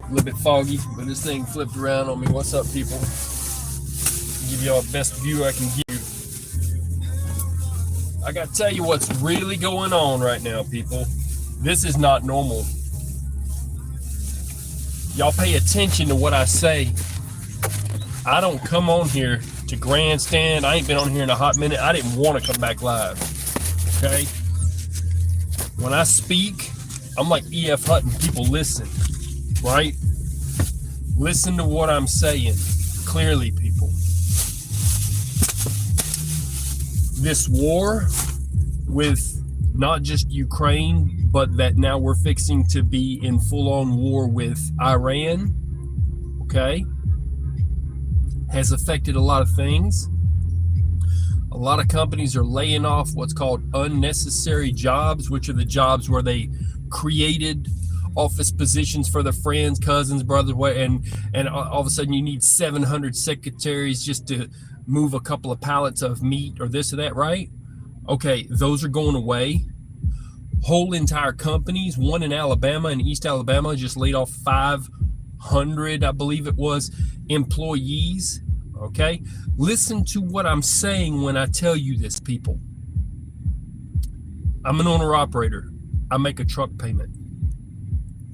A little bit foggy, but this thing flipped around on me. What's up, people? Give y'all the best view I can give you. I gotta tell you what's really going on right now, people. This is not normal. Y'all pay attention to what I say. I don't come on here to grandstand. I ain't been on here in a hot minute. I didn't want to come back live. Okay? When I speak, I'm like E.F. Hutton. People listen. Right? Listen to what I'm saying clearly, people. This war with not just Ukraine, but that now we're fixing to be in full-on war with Iran, okay, has affected a lot of things. A lot of companies are laying off what's called unnecessary jobs, which are the jobs where they created office positions for their friends, cousins, brothers, and all of a sudden you need 700 secretaries just to move a couple of pallets of meat or this or that, right? Okay, those are going away. Whole entire companies, one in Alabama, in East Alabama, just laid off 500, I believe it was, employees. Okay, listen to what I'm saying when I tell you this, people. I'm an owner-operator. I make a truck payment.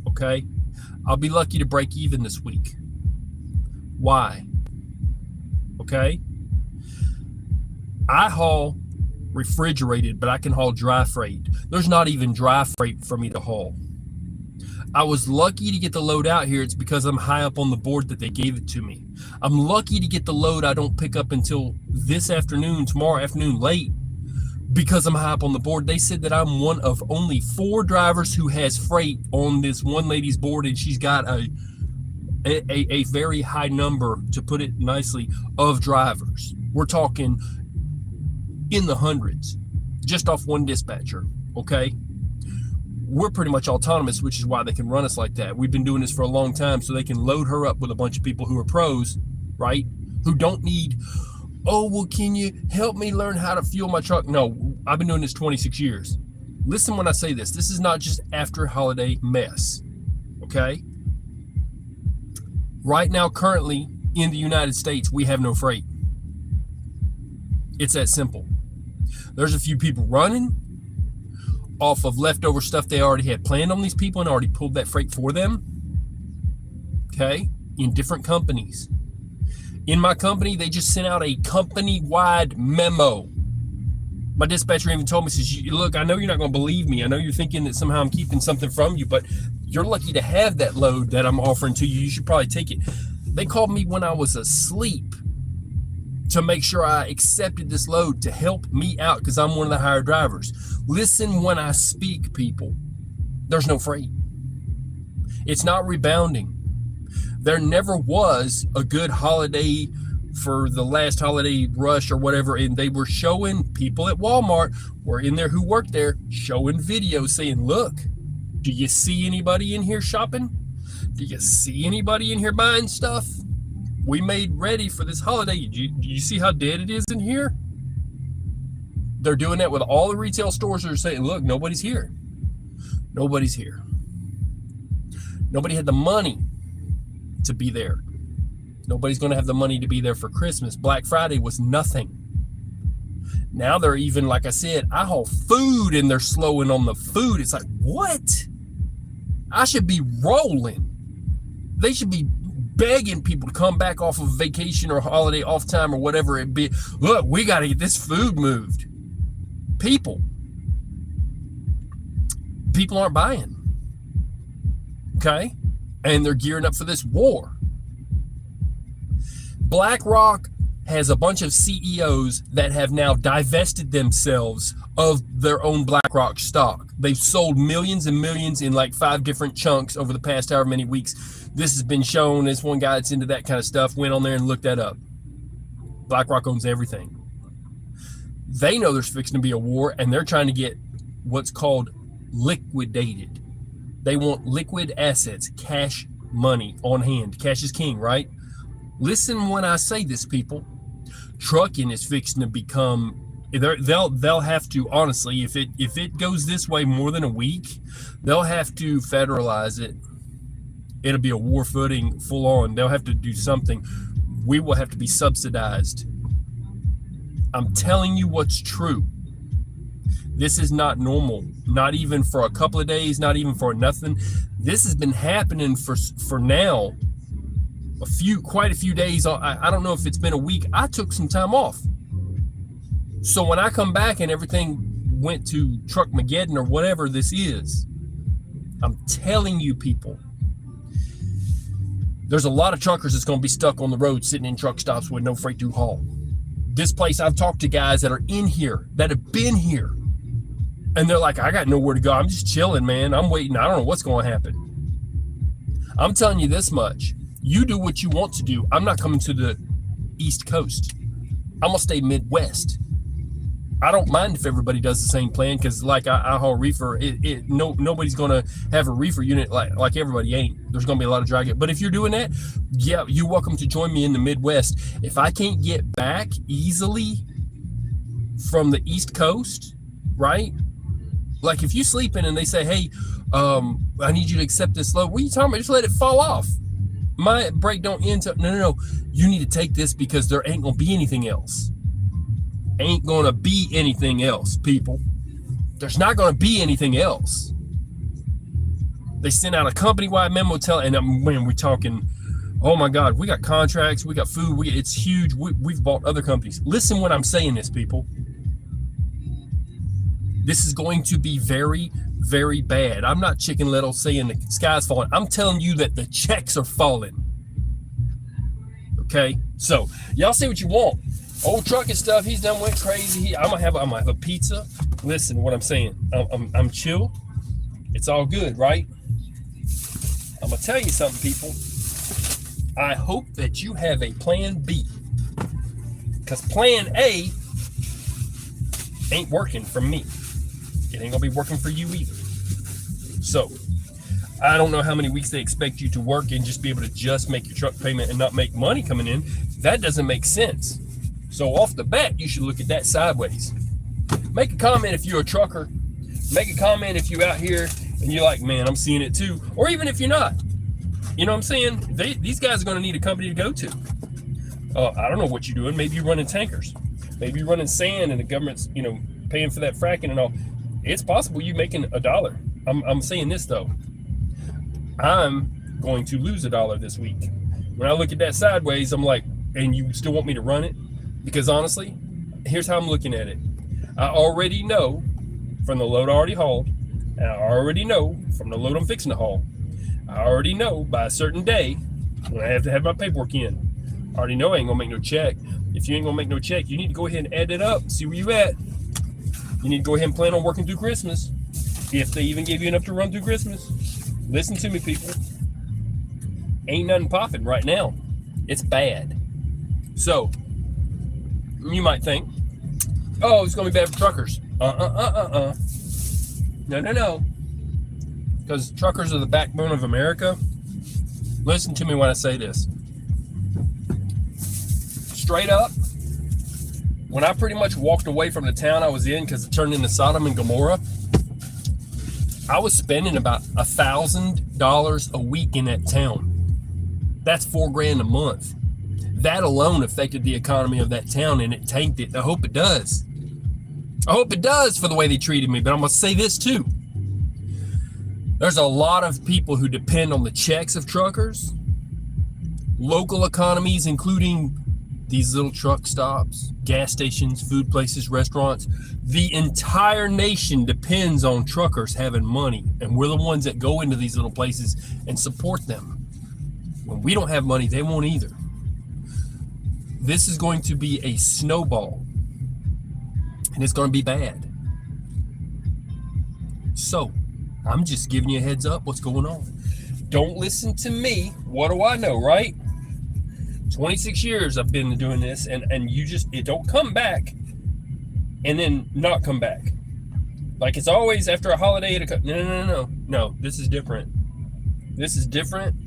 Okay, I'll be lucky to break even this week. Why? Okay, I haul refrigerated, but I can haul dry freight. There's not even dry freight for me to haul. I was lucky to get the load out here. It's because I'm high up on the board that they gave it to me. I'm lucky to get the load I don't pick up until this afternoon, tomorrow afternoon late, because I'm high up on the board. They said that I'm one of only 4 drivers who has freight on this one lady's board, and she's got a very high number, to put it nicely, of drivers. We're talking in the hundreds, just off one dispatcher, okay? We're pretty much autonomous, which is why they can run us like that. We've been doing this for a long time, so they can load her up with a bunch of people who are pros, right? Who don't need, oh, well, can you help me learn how to fuel my truck? No, I've been doing this 26 years. Listen when I say this. This is not just after holiday mess, okay? Right now, currently, in the United States, we have no freight. It's that simple. There's a few people running off of leftover stuff they already had planned on these people and already pulled that freight for them, okay, in different companies. In my company, they just sent out a company-wide memo. My dispatcher even told me, says, look, I know you're not going to believe me. I know you're thinking that somehow I'm keeping something from you, but you're lucky to have that load that I'm offering to you. You should probably take it. They called me when I was asleep to make sure I accepted this load to help me out because I'm one of the higher drivers. Listen when I speak, people. There's no freight. It's not rebounding. There never was a good holiday for the last holiday rush or whatever, and they were showing, people at Walmart were in there who worked there, showing videos saying, look, do you see anybody in here shopping? Do you see anybody in here buying stuff? We made ready for this holiday. Do you see how dead it is in here? They're doing that with all the retail stores that are saying, look, nobody's here. Nobody's here. Nobody had the money to be there. Nobody's going to have the money to be there for Christmas. Black Friday was nothing. Now they're even, like I said, I haul food and they're slowing on the food. It's like, what? I should be rolling. They should be begging people to come back off of vacation or holiday off time or whatever it be. Look, we got to get this food moved. People aren't buying. Okay? And they're gearing up for this war. BlackRock has a bunch of CEOs that have now divested themselves of their own BlackRock stock. They've sold millions and millions in like 5 different chunks over the past however many weeks. This has been shown. This one guy that's into that kind of stuff went on there and looked that up. BlackRock owns everything. They know there's fixing to be a war, and they're trying to get what's called liquidated. They want liquid assets, cash money on hand. Cash is king, right? Listen when I say this, people. Trucking is fixing to become, they'll have to, honestly, if it goes this way more than a week, they'll have to federalize it It'll be a war footing, full on. They'll have to do something. We will have to be subsidized. I'm telling you what's true. This is not normal, not even for a couple of days, not even for nothing. This has been happening for now quite a few days. I don't know if it's been a week. I took some time off. So when I come back and everything went to Truckmageddon or whatever this is, I'm telling you people, there's a lot of truckers that's going to be stuck on the road sitting in truck stops with no freight to haul. This place, I've talked to guys that are in here, that have been here, and they're like, I got nowhere to go. I'm just chilling, man. I'm waiting. I don't know what's going to happen. I'm telling you this much. You do what you want to do. I'm not coming to the East Coast. I'm going to stay Midwest. I don't mind if everybody does the same plan, because like I haul reefer, nobody's going to have a reefer unit like everybody ain't. There's going to be a lot of drag. But if you're doing that, yeah, you're welcome to join me in the Midwest. If I can't get back easily from the East Coast, right? Like if you sleeping and they say, hey, I need you to accept this load. What are you talking about? Just let it fall off. My break don't end till, no. You need to take this because there ain't going to be anything else. Ain't going to be anything else, people. There's not going to be anything else. They sent out a company-wide memo and when we're talking, oh my God, we got contracts, we got food, it's huge. We've bought other companies. Listen when I'm saying this, people. This is going to be very, very bad. I'm not Chicken Little saying the sky's falling. I'm telling you that the checks are falling. Okay, so y'all say what you want. Old Truckinstuff, he's done went crazy. I'm gonna have a pizza. Listen to what I'm saying. I'm chill. It's all good, right? I'm gonna tell you something, people. I hope that you have a plan B, because plan A ain't working for me. It ain't gonna be working for you either. So I don't know how many weeks they expect you to work and just be able to just make your truck payment and not make money coming in. That doesn't make sense. So off the bat, you should look at that sideways. Make a comment if you're a trucker. Make a comment if you're out here and you're like, man, I'm seeing it too. Or even if you're not. You know what I'm saying? These guys are going to need a company to go to. I don't know what you're doing. Maybe you're running tankers. Maybe you're running sand and the government's, paying for that fracking and all. It's possible you making $1. I'm saying this, though. I'm going to lose $1 this week. When I look at that sideways, I'm like, and you still want me to run it? Because honestly, here's how I'm looking at it. I already know from the load I already hauled, and I already know from the load I'm fixing to haul. I already know by a certain day when I have to have my paperwork in. I already know I ain't gonna make no check. If you ain't gonna make no check, you need to go ahead and add it up, see where you at. You need to go ahead and plan on working through Christmas. If they even give you enough to run through Christmas. Listen to me, people. Ain't nothing popping right now. It's bad. So, you might think, oh, it's going to be bad for truckers. No. Because truckers are the backbone of America. Listen to me when I say this. Straight up, when I pretty much walked away from the town I was in because it turned into Sodom and Gomorrah, I was spending about $1,000 a week in that town. That's $4,000 a month. That alone affected the economy of that town, and it tanked it. I hope it does. I hope it does for the way they treated me. But I'm going to say this too. There's a lot of people who depend on the checks of truckers. Local economies, including these little truck stops, gas stations, food places, restaurants. The entire nation depends on truckers having money. And we're the ones that go into these little places and support them. When we don't have money, they won't either. This is going to be a snowball, and it's going to be bad. So, I'm just giving you a heads up what's going on. Don't listen to me. What do I know, right? 26 years I've been doing this, and it don't come back and then not come back. Like it's always after a holiday. No, this is different. This is different.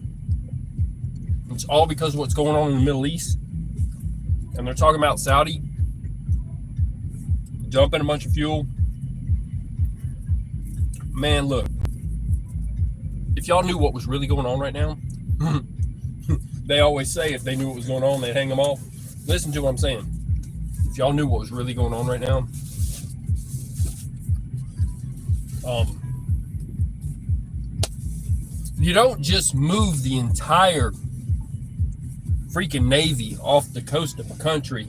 It's all because of what's going on in the Middle East. And they're talking about Saudi dumping a bunch of fuel. Man, look. If if y'all knew what was really going on right now, they always say if they knew what was going on, they'd hang them off. Listen to what I'm saying. If y'all knew what was really going on right now, you don't just move the entire freaking Navy off the coast of a country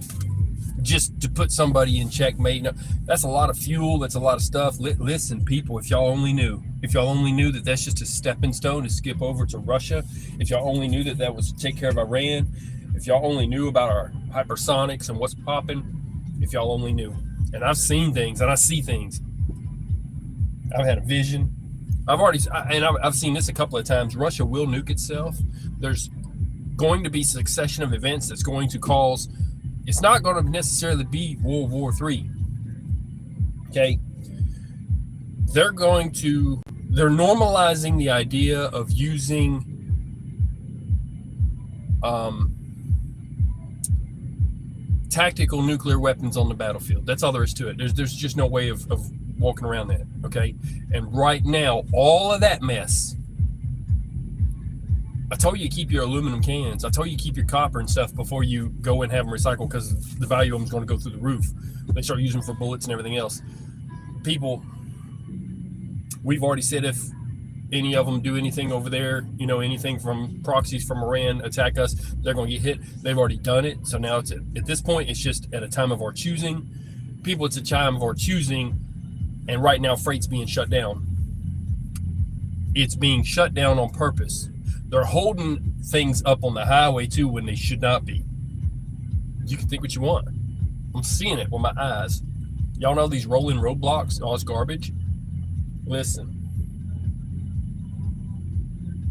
just to put somebody in checkmate. No, that's a lot of fuel. That's a lot of stuff. Listen, people, if y'all only knew that that's just a stepping stone to skip over to Russia, if y'all only knew that was to take care of Iran, if y'all only knew about our hypersonics and what's popping, if y'all only knew. And I've seen things and I see things. I've had a vision. I've seen this a couple of times. Russia will nuke itself. There's going to be a succession of events that's going to cause, it's not going to necessarily be World War III. Okay? They're normalizing the idea of using tactical nuclear weapons on the battlefield. That's all there is to it. There's just no way of walking around that. Okay? And right now, all of that mess, I told you to keep your aluminum cans. I told you to keep your copper and stuff before you go and have them recycled, because the value of them is going to go through the roof. They start using them for bullets and everything else. People, we've already said if any of them do anything over there, anything from proxies from Iran attack us, they're going to get hit. They've already done it. So now at this point, it's just at a time of our choosing. People, it's a time of our choosing. And right now, freight's being shut down. It's being shut down on purpose. They're holding things up on the highway too when they should not be. You can think what you want. I'm seeing it with my eyes. Y'all know these rolling roadblocks, all this garbage? Listen.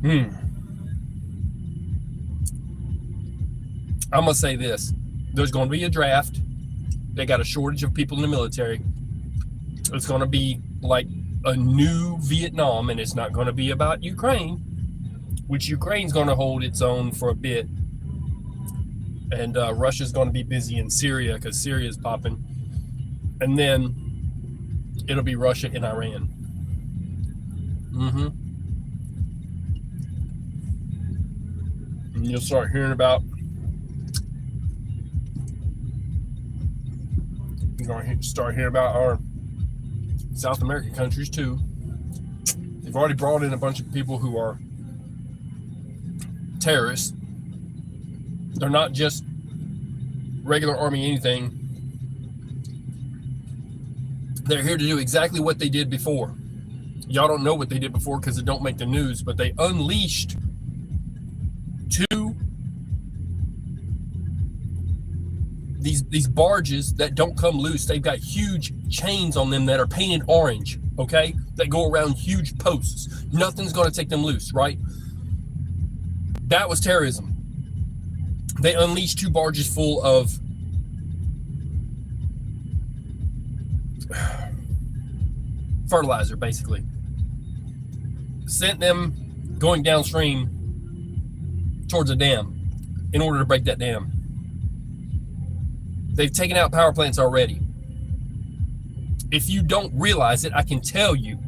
I'm going to say this. There's going to be a draft. They got a shortage of people in the military. It's going to be like a new Vietnam, and it's not going to be about Ukraine, which Ukraine's going to hold its own for a bit. And Russia's going to be busy in Syria because Syria's popping. And then it'll be Russia and Iran. And you'll start hearing about, you're going to start hearing about our South American countries too. They've already brought in a bunch of people who are terrorists. They're not just regular army anything. They're here to do exactly what they did before. Y'all don't know what they did before because it don't make the news, but they unleashed these barges that don't come loose. They've got huge chains on them that are painted orange, okay? That go around huge posts. Nothing's going to take them loose, right? That was terrorism. They unleashed 2 barges full of fertilizer, basically. Sent them going downstream towards a dam in order to break that dam. They've taken out power plants already. If you don't realize it, I can tell you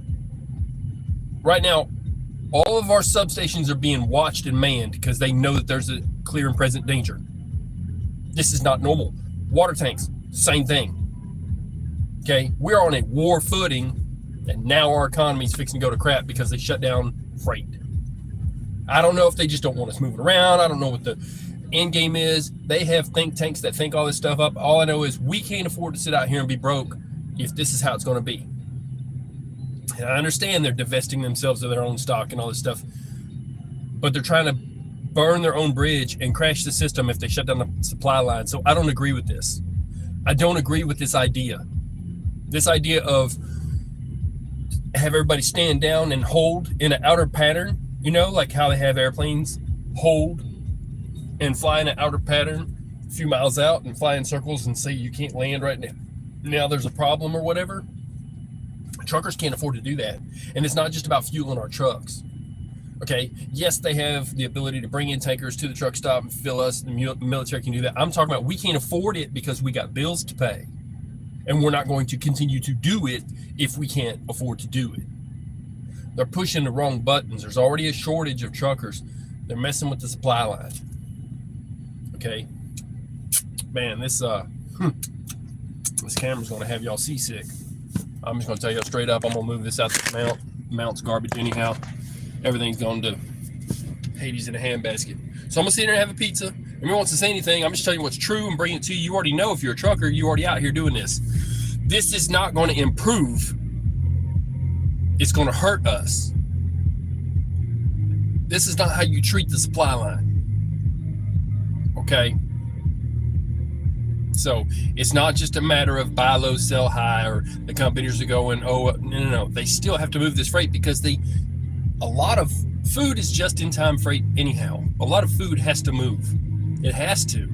right now, all of our substations are being watched and manned because they know that there's a clear and present danger. This is not normal. Water tanks, same thing. Okay, we're on a war footing, and now our economy's fixing to go to crap because they shut down freight. I don't know if they just don't want us moving around. I don't know what the end game is. They have think tanks that think all this stuff up. All I know is we can't afford to sit out here and be broke if this is how it's going to be. And I understand they're divesting themselves of their own stock and all this stuff, but they're trying to burn their own bridge and crash the system if they shut down the supply line. So I don't agree with this. I don't agree with this idea. This idea of have everybody stand down and hold in an outer pattern, like how they have airplanes hold and fly in an outer pattern a few miles out and fly in circles and say you can't land right now. Now there's a problem or whatever. Truckers can't afford to do that. And it's not just about fueling our trucks. Okay, yes, they have the ability to bring in tankers to the truck stop and fill us. The military can do that. I'm talking about we can't afford it because we got bills to pay. And we're not going to continue to do it if we can't afford to do it. They're pushing the wrong buttons. There's already a shortage of truckers. They're messing with the supply line. Okay, man, this camera's gonna have y'all seasick. I'm just gonna tell y'all straight up. I'm gonna move this out the mount's garbage anyhow. Everything's going to Hades in a handbasket. So I'm gonna sit here and have a pizza. If anyone wants to say anything, I'm just telling you what's true and bring it to you. You already know if you're a trucker, you're already out here doing this. This is not going to improve. It's going to hurt us. This is not how you treat the supply line. Okay? So it's not just a matter of buy low, sell high, or the companies are going, oh, no. They still have to move this freight because a lot of food is just in time freight anyhow. A lot of food has to move. It has to.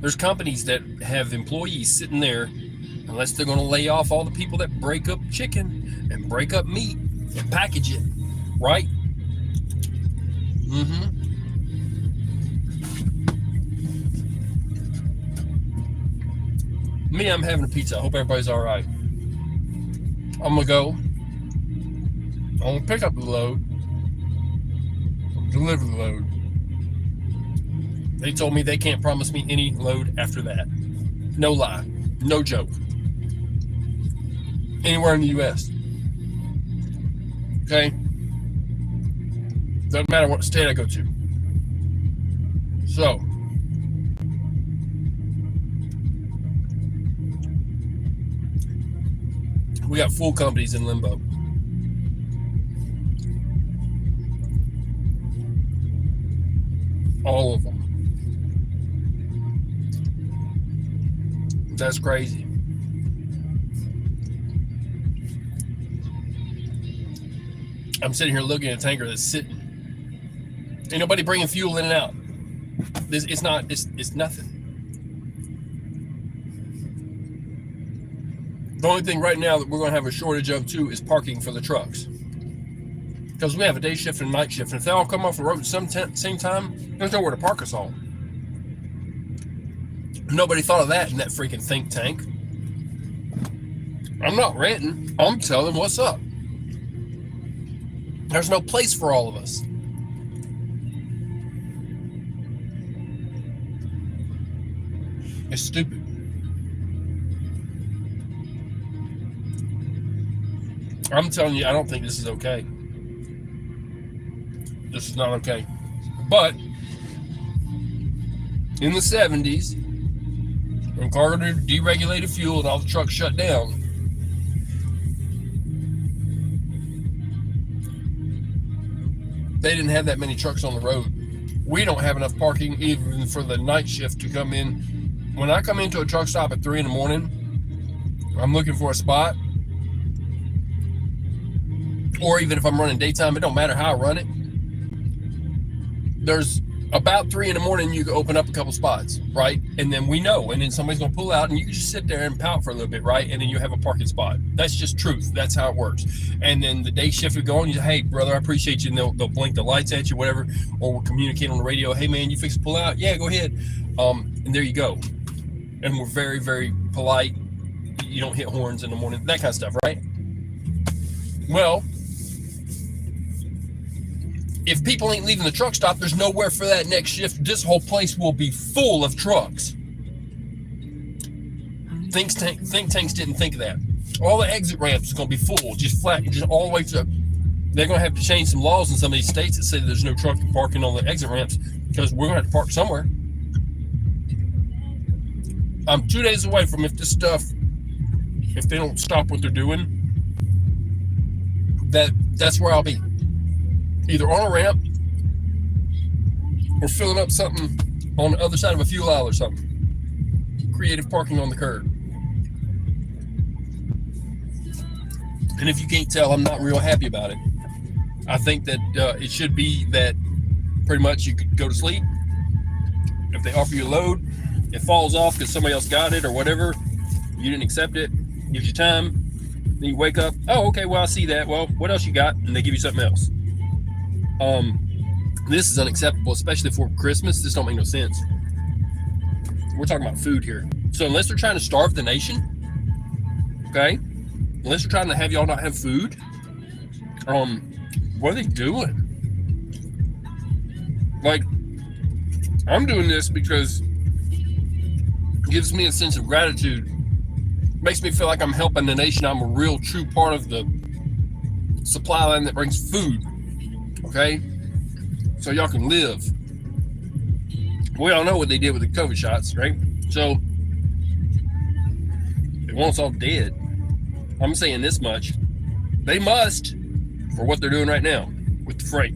There's companies that have employees sitting there, unless they're going to lay off all the people that break up chicken and break up meat and package it, right? Me, I'm having a pizza. I hope everybody's all right. I'm going to go. I'm going to pick up the load. Deliver the load. They told me they can't promise me any load after that. No lie. No joke. Anywhere in the U.S. Okay? Doesn't matter what state I go to. So, we got full companies in limbo. All of them. That's crazy. I'm sitting here looking at a tanker that's sitting. Ain't nobody bringing fuel in and out. It's nothing. The only thing right now that we're going to have a shortage of too is parking for the trucks. Because we have a day shift and a night shift. And if they all come off the road at the same time, there's nowhere to park us all. Nobody thought of that in that freaking think tank. I'm not ranting. I'm telling what's up. There's no place for all of us. It's stupid. I'm telling you, I don't think this is okay. This is not okay. But in the 70s, when Carter deregulated fuel and all the trucks shut down, they didn't have that many trucks on the road. We don't have enough parking even for the night shift to come in. When I come into a truck stop at 3 in the morning, I'm looking for a spot. Or even if I'm running daytime, it don't matter how I run it. There's about 3 in the morning, you can open up a couple spots, right? And then we know, and then somebody's gonna pull out and you can just sit there and pout for a little bit, right? And then you have a parking spot. That's just truth. That's how it works. And then the day shift would go on, you say, hey brother, I appreciate you. And they'll blink the lights at you, whatever, or we'll communicate on the radio. Hey man, you fix to pull out? Yeah, go ahead. And there you go. And we're very, very polite. You don't hit horns in the morning, that kind of stuff, right? Well, if people ain't leaving the truck stop, there's nowhere for that next shift. This whole place will be full of trucks. Think tanks didn't think of that. All the exit ramps is going to be full, just flat, just all the way through. They're going to have to change some laws in some of these states that say there's no truck parking on the exit ramps because we're going to have to park somewhere. I'm 2 days away from if they don't stop what they're doing, that's where I'll be. Either on a ramp or filling up something on the other side of a fuel aisle or something. Creative parking on the curb. And if you can't tell, I'm not real happy about it. I think that it should be that pretty much you could go to sleep. If they offer you a load, it falls off because somebody else got it or whatever. You didn't accept it. Gives you time. Then you wake up. Oh, okay, well, I see that. Well, what else you got? And they give you something else. This is unacceptable, especially for Christmas. This don't make no sense. We're talking about food here. So unless they're trying to starve the nation, okay, unless they're trying to have y'all not have food, What are they doing? Like, I'm doing this because it gives me a sense of gratitude. It makes me feel like I'm helping the nation. I'm a real, true part of the supply line that brings food. Okay? So y'all can live. We all know what they did with the COVID shots, right? So they want us all dead. I'm saying this much. They must, for what they're doing right now with the freight.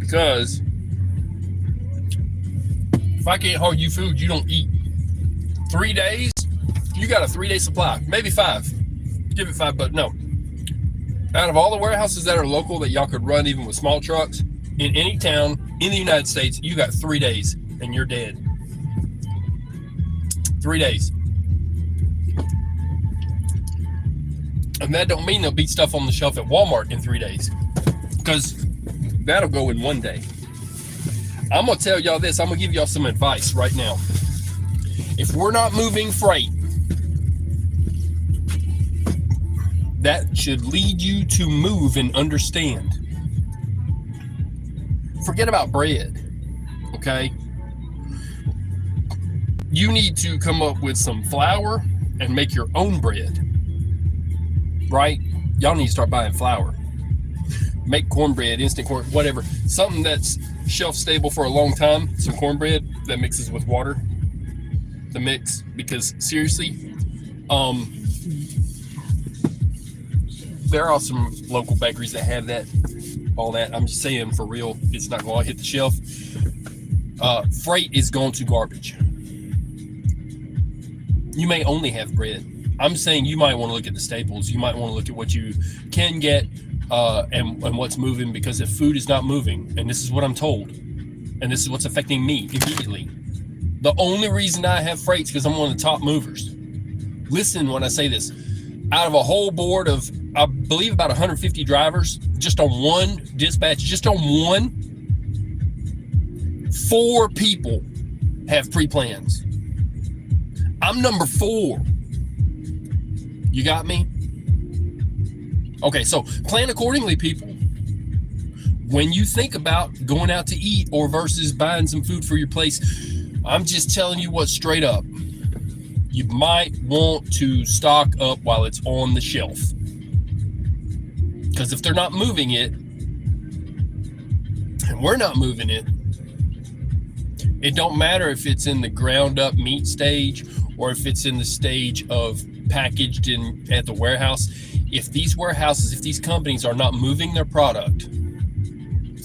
Because if I can't haul you food, you don't eat. 3 days, you got a 3-day supply, maybe 5. Give it 5, but no. Out of all the warehouses that are local that y'all could run even with small trucks, in any town in the United States, you got 3 days and you're dead. 3 days. And that don't mean they'll beat stuff on the shelf at Walmart in 3 days, because that'll go in 1 day. I'm going to tell y'all this. I'm going to give y'all some advice right now. If we're not moving freight, that should lead you to move and understand. Forget about bread, okay? You need to come up with some flour and make your own bread, right? Y'all need to start buying flour. Make cornbread, instant corn, whatever. Something that's shelf stable for a long time. Some cornbread that mixes with water. The mix, because seriously, there are some local bakeries that have that, all that. I'm just saying, for real, it's not going to hit the shelf. Freight is going to garbage. You may only have bread. I'm saying you might want to look at the staples. You might want to look at what you can get and what's moving, because if food is not moving, and this is what I'm told, and this is what's affecting me immediately, the only reason I have freight is because I'm one of the top movers. Listen when I say this. Out of a whole board of, I believe, about 150 drivers, just on one dispatch, just on one, 4 people have pre-plans. I'm number 4. You got me? Okay, so plan accordingly, people. When you think about going out to eat or versus buying some food for your place, I'm just telling you what, straight up. You might want to stock up while it's on the shelf. Because if they're not moving it, and we're not moving it, it don't matter if it's in the ground up meat stage or if it's in the stage of packaged in at the warehouse. If these warehouses, if these companies are not moving their product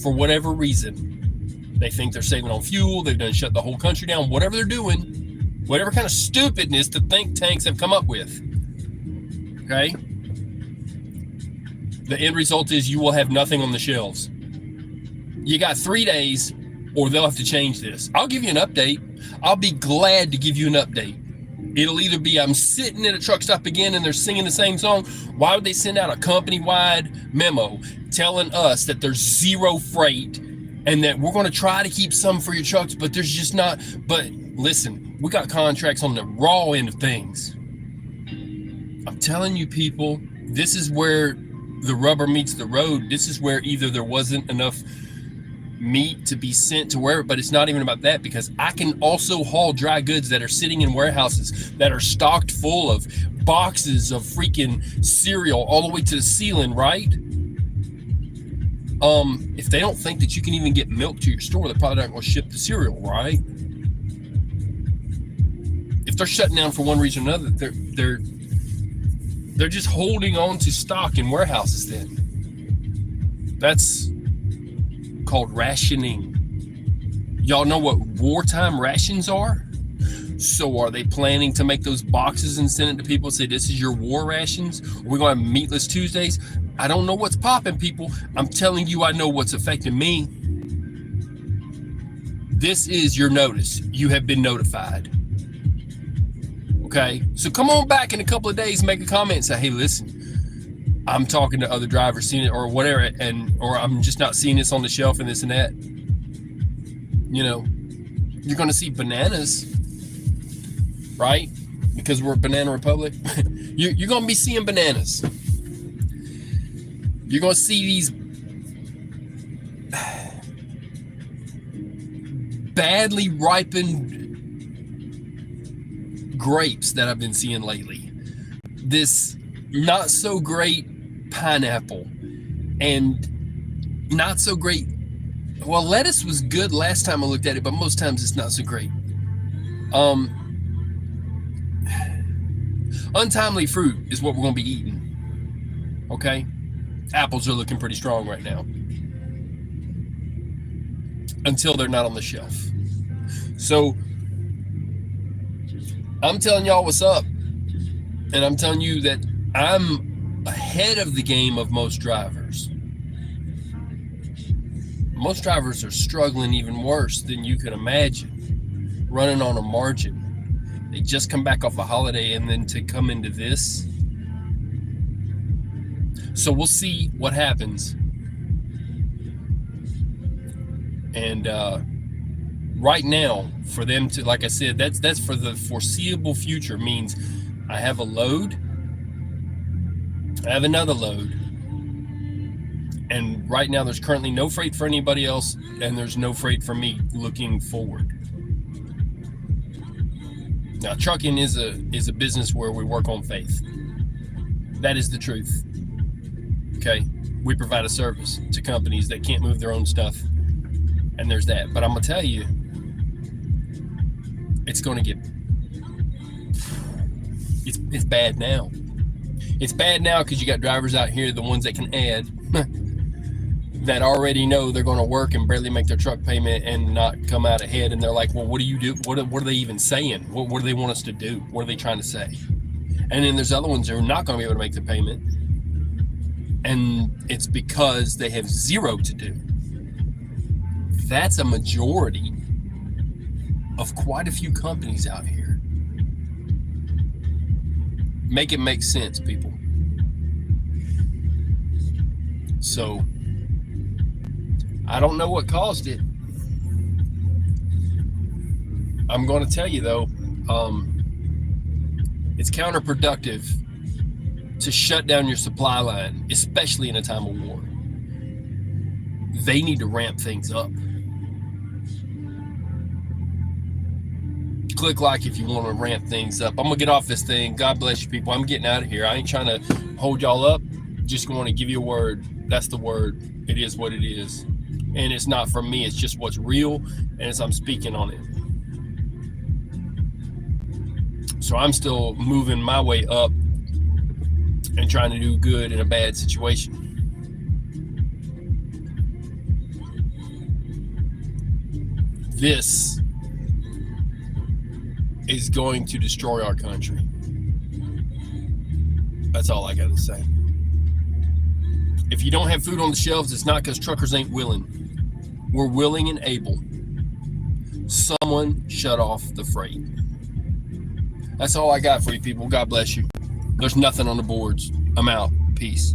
for whatever reason, they think they're saving on fuel, they've done shut the whole country down, whatever they're doing, whatever kind of stupidness the think tanks have come up with, okay? The end result is you will have nothing on the shelves. You got 3 days, or they'll have to change this. I'll give you an update. I'll be glad to give you an update. It'll either be I'm sitting at a truck stop again and they're singing the same song. Why would they send out a company-wide memo telling us that there's zero freight and that we're going to try to keep some for your trucks, but there's just not. But listen, we got contracts on the raw end of things. I'm telling you, people, this is where the rubber meets the road. This is where either there wasn't enough meat to be sent to wherever, but it's not even about that, because I can also haul dry goods that are sitting in warehouses that are stocked full of boxes of freaking cereal all the way to the ceiling, right? If they don't think that you can even get milk to your store, they're probably not going to ship the cereal, right? If they're shutting down for one reason or another, they're just holding on to stock in warehouses then. That's called rationing. Y'all know what wartime rations are? So are they planning to make those boxes and send it to people and say, this is your war rations? We're going to have meatless Tuesdays? I don't know what's popping, people. I'm telling you, I know what's affecting me. This is your notice. You have been notified. Okay? So come on back in a couple of days, make a comment and say, hey, listen, I'm talking to other drivers, seeing it or whatever, or I'm just not seeing this on the shelf and this and that. You know, you're going to see bananas, right? Because we're a banana republic. You're going to be seeing bananas. You're going to see these badly ripened grapes that I've been seeing lately. This not so great pineapple and not so great. Well, lettuce was good last time I looked at it, but most times it's not so great. Untimely fruit is what we're going to be eating. Okay? Apples are looking pretty strong right now. Until they're not on the shelf. So, I'm telling y'all what's up. And I'm telling you that I'm ahead of the game of most drivers. Most drivers are struggling even worse than you could imagine. Running on a margin. They just come back off a holiday and then to come into this. So we'll see what happens. And right now, for them to, like I said, that's for the foreseeable future. Means I have a load, I have another load, and right now there's currently no freight for anybody else, and there's no freight for me looking forward. Now, trucking is a business where we work on faith. That is the truth. Okay, we provide a service to companies that can't move their own stuff, and there's that. But I'm gonna tell you, it's gonna get. It's bad now. It's bad now because you got drivers out here, the ones that can add, that already know they're going to work and barely make their truck payment and not come out ahead. And they're like, well, what do you do? What are they even saying? What do they want us to do? What are they trying to say? And then there's other ones that are not going to be able to make the payment. And it's because they have zero to do. That's a majority of quite a few companies out here. Make it make sense, people. So, I don't know what caused it. I'm going to tell you, though, it's counterproductive to shut down your supply line, especially in a time of war. They need to ramp things up. Click like if you want to ramp things up. I'm going to get off this thing. God bless you, people. I'm getting out of here. I ain't trying to hold y'all up. Just want to give you a word. That's the word. It is what it is. And it's not from me. It's just what's real. And as I'm speaking on it. So I'm still moving my way up and trying to do good in a bad situation. This is going to destroy our country. That's all I got to say. If you don't have food on the shelves, it's not because truckers ain't willing. We're willing and able. Someone shut off the freight. That's all I got for you, people. God bless you. There's nothing on the boards. I'm out. Peace.